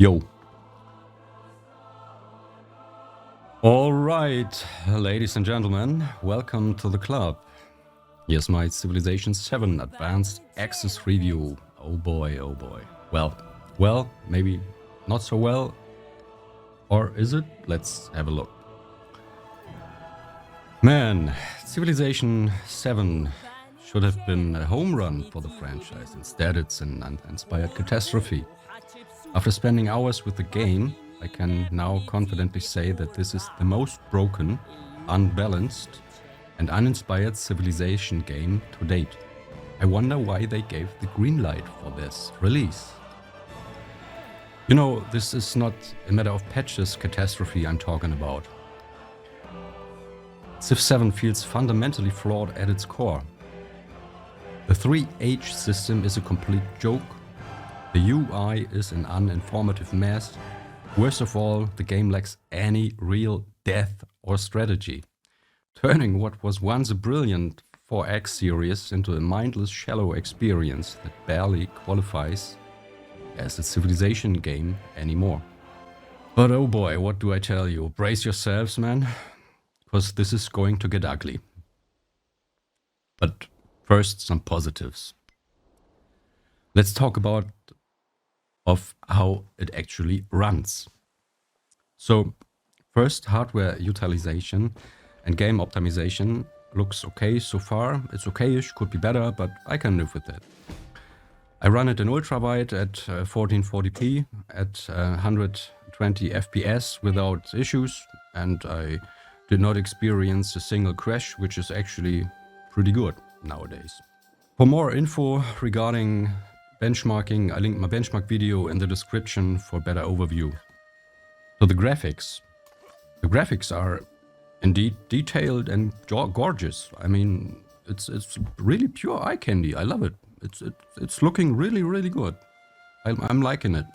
Yo. All right, ladies and gentlemen, welcome to the club. Here's my Civilization VII Advanced Access Review. Oh boy, oh boy. Well, maybe not so well. Or is it? Let's have a look. Man, Civilization VII should have been a home run for the franchise. Instead, it's an uninspired catastrophe. After spending hours with the game, I can now confidently say that this is the most broken, unbalanced, and uninspired Civilization game to date. I wonder why they gave the green light for this release. You know, this is not a matter of patches catastrophe I'm talking about. Civ 7 feels fundamentally flawed at its core. The 3H system is a complete joke. The UI is an uninformative mess. Worst of all, the game lacks any real depth or strategy, turning what was once a brilliant 4X series into a mindless, shallow experience that barely qualifies as a Civilization game anymore. But oh boy, what do I tell you? Brace yourselves, man, because this is going to get ugly. But first, some positives. Let's talk about how it actually runs. So first, hardware utilization and game optimization looks okay so far. It's okay-ish, could be better, but I can live with it. I run it in ultrawide at 1440p at 120 FPS without issues, and I did not experience a single crash, which is actually pretty good nowadays. For more info regarding benchmarking, I linked my benchmark video in the description for a better overview. So the graphics. The graphics are indeed detailed and gorgeous. I mean, it's really pure eye candy. I love it. It's looking really good. I'm liking it.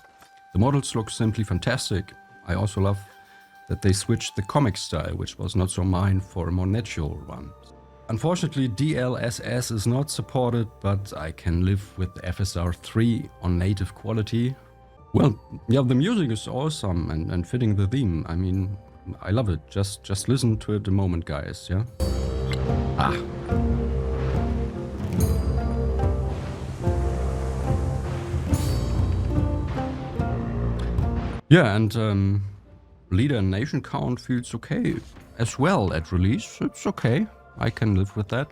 The models look simply fantastic. I also love that they switched the comic style, which was not so mine, for a more natural one. Unfortunately, DLSS is not supported, but I can live with FSR 3 on native quality. Well, yeah, the music is awesome and fitting the theme. I mean, I love it. Just listen to it a moment, guys, yeah? Yeah, and leader and nation count feels okay as well at release. It's okay. I can live with that.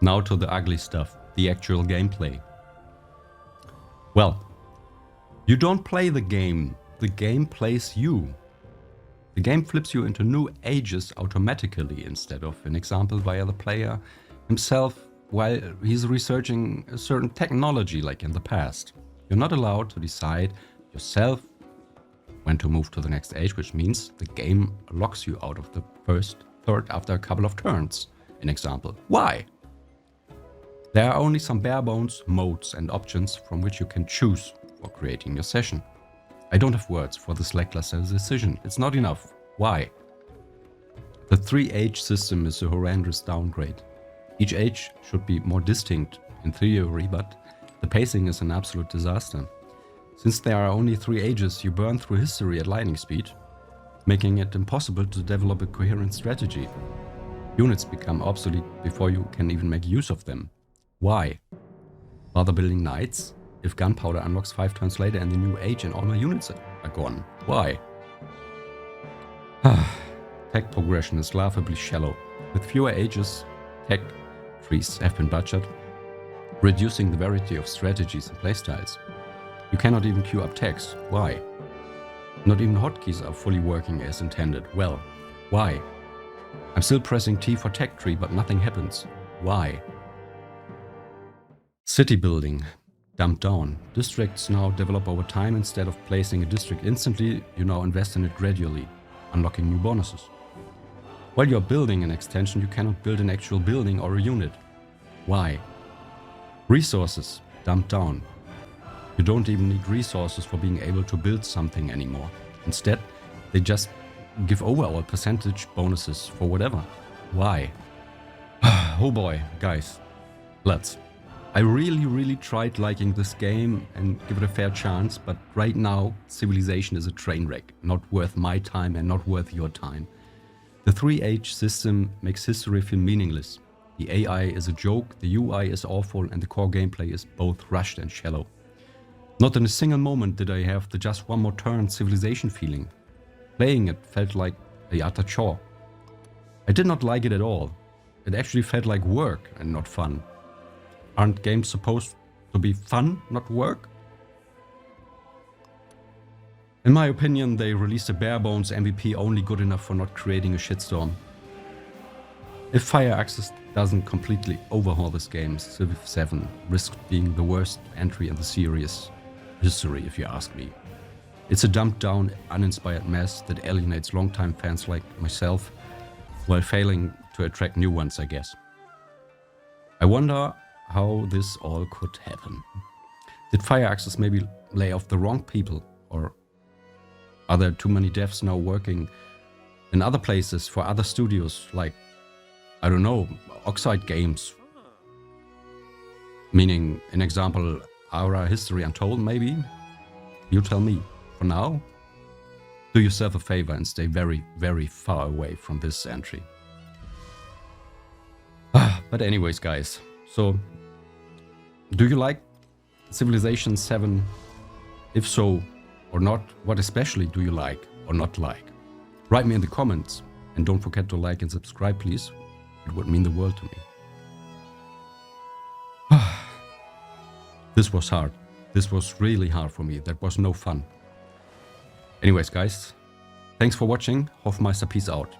Now to the ugly stuff, the actual gameplay. Well, you don't play the game plays you. The game flips you into new ages automatically instead of, an example, via the player himself while he's researching a certain technology like in the past. You're not allowed to decide yourself when to move to the next age, which means the game locks you out of the first third after a couple of turns. An example. Why? There are only some bare bones modes and options from which you can choose for creating your session. I don't have words for this lackluster decision. It's not enough. Why? The 3H system is a horrendous downgrade. Each age should be more distinct in theory, but the pacing is an absolute disaster. Since there are only 3 ages, you burn through history at lightning speed, making it impossible to develop a coherent strategy. Units become obsolete before you can even make use of them. Why? Bother building knights if gunpowder unlocks 5 turns later in the new age and all my units are gone? Why? Tech progression is laughably shallow. With fewer ages, tech trees have been butchered, reducing the variety of strategies and playstyles. You cannot even queue up text. Why? Not even hotkeys are fully working as intended. Well, why? I'm still pressing T for tech tree, but nothing happens. Why? City building. Dumped down. Districts now develop over time. Instead of placing a district instantly, you now invest in it gradually, unlocking new bonuses. While you're building an extension, you cannot build an actual building or a unit. Why? Resources. Dumped down. You don't even need resources for being able to build something anymore. Instead, they just give overall percentage bonuses for whatever. Why? Oh boy, guys, let's. I really tried liking this game and give it a fair chance, but right now Civilization is a train wreck, not worth my time and not worth your time. The 3H system makes history feel meaningless. The AI is a joke, the UI is awful, and the core gameplay is both rushed and shallow. Not in a single moment did I have the just one more turn Civilization feeling. Playing it felt like a utter chore. I did not like it at all. It actually felt like work and not fun. Aren't games supposed to be fun, not work? In my opinion, they released a bare-bones MVP only good enough for not creating a shitstorm. If Fire Access doesn't completely overhaul this game, Civ 7 risks being the worst entry in the series history, if you ask me. It's a dumbed-down, uninspired mess that alienates longtime fans like myself, while failing to attract new ones, I guess. I wonder how this all could happen. Did Fire Access maybe lay off the wrong people, or are there too many devs now working in other places for other studios, like, I don't know, Oxide Games? Meaning, an example, Aura History Untold, maybe? You tell me. For now, do yourself a favor and stay very far away from this entry. But anyways, guys, so do you like Civilization 7? If so or not, what especially do you like or not like? Write me in the comments, and don't forget to like and subscribe, please. It would mean the world to me. This was hard. This was really hard for me. That was no fun. Anyways, guys, thanks for watching. Hofmeister, peace out.